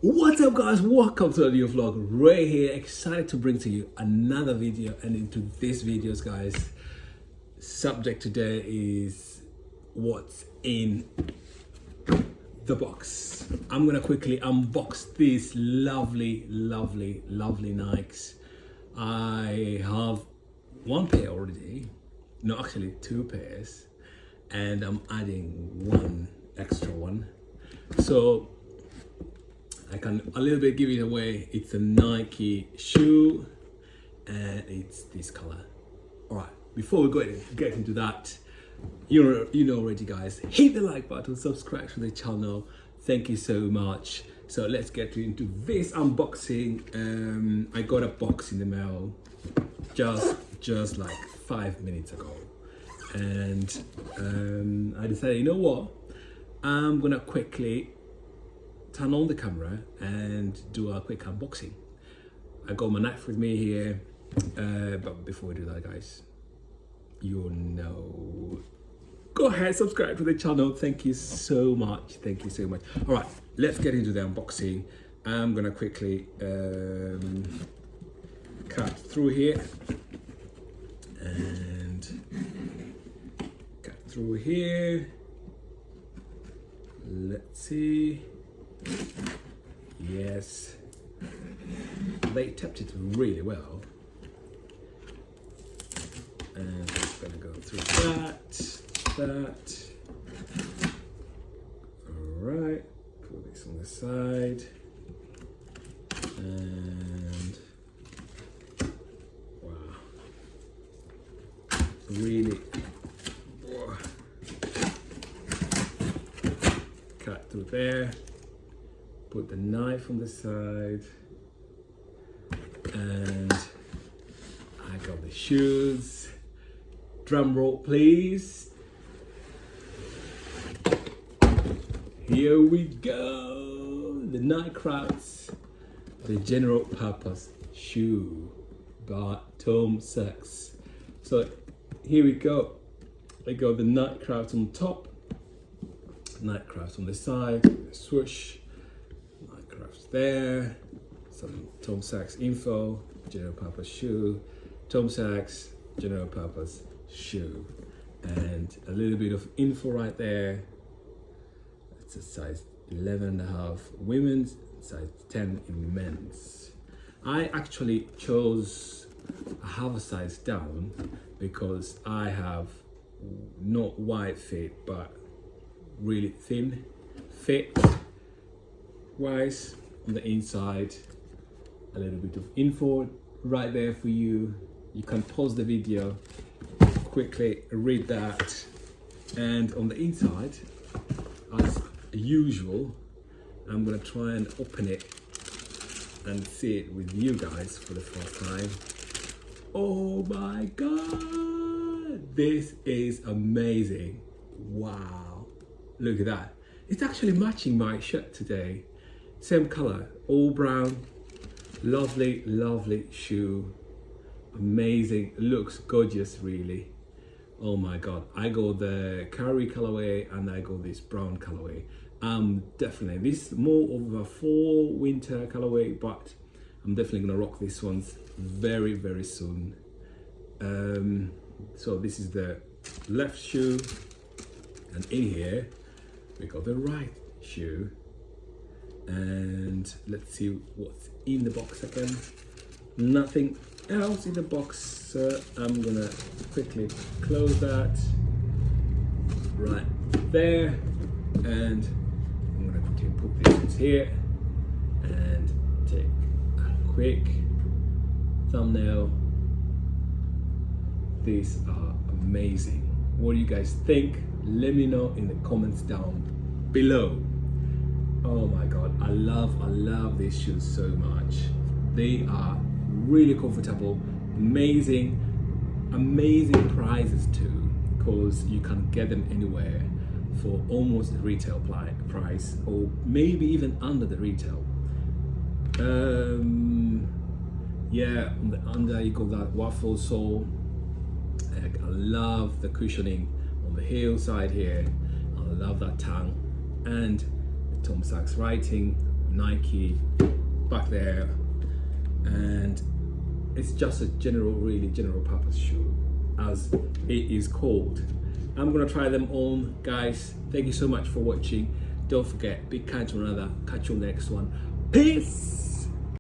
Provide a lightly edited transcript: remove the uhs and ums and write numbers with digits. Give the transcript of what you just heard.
What's up, guys? Welcome to a new vlog. Ray here, excited to bring to you another video. And into this videos, guys, subject today is what's in the box. I'm gonna quickly unbox these lovely Nikes. I have one pair already, no, actually two pairs, and I'm adding one extra one, so I can a little bit give it away. It's a Nike shoe and it's this color. All right, before we get into that, you know already, guys, hit the like button, subscribe to the channel. Thank you so much. So let's get into this unboxing. I got a box in the mail just like 5 minutes ago, and I decided, you know what, I'm gonna quickly turn on the camera and do a quick unboxing. I got my knife with me here, but before we do that, guys, you know, go ahead, subscribe to the channel. Thank you so much. All right, let's get into the unboxing. I'm gonna quickly cut through here and cut through here. Let's see. Yes, they tapped it really well, and I'm gonna go through that. All right, put this on the side, and wow, really, cut through there. Put the knife on the side, and I got the shoes. Drum roll, please. Here we go. The Nike Crafts, the general purpose shoe by Sachs. So here we go. I got the Nike Crafts on top, Nike Crafts on the side, swoosh. There, some Sachs info, general purpose shoe, Sachs general purpose shoe, and a little bit of info right there. It's a size 11.5 women's, size 10 in men's. I actually chose a half a size down because I have not wide fit but really thin fit wise. On the inside, a little bit of info right there for you. You can pause the video, quickly read that, and on the inside, as usual, I'm gonna try and open it and see it with you guys for the first time. Oh my god, this is amazing. Wow, look at that. It's actually matching my shirt today. Same color, all brown. Lovely shoe. Amazing, looks gorgeous, really. Oh my god, I got the curry colorway and I got this brown colorway. Definitely, this is more of a fall winter colorway, but I'm definitely gonna rock these ones very soon. So this is the left shoe, and in here we got the right shoe. And let's see what's in the box again. Nothing else in the box, so I'm gonna quickly close that right there, and I'm gonna quickly put these here and take a quick thumbnail. These are amazing. What do you guys think? Let me know in the comments down below. Oh my god, I love these shoes so much. They are really comfortable, amazing prices too, because you can get them anywhere for almost the retail price, or maybe even under the retail. Yeah, on the under you got that waffle sole. I love the cushioning on the heel side here. I love that tongue, and Sachs writing, Nike back there, and it's just a really general purpose shoe, as it is called. I'm gonna try them on, guys. Thank you so much for watching. Don't forget, be kind to one another. Catch you on the next one. Peace.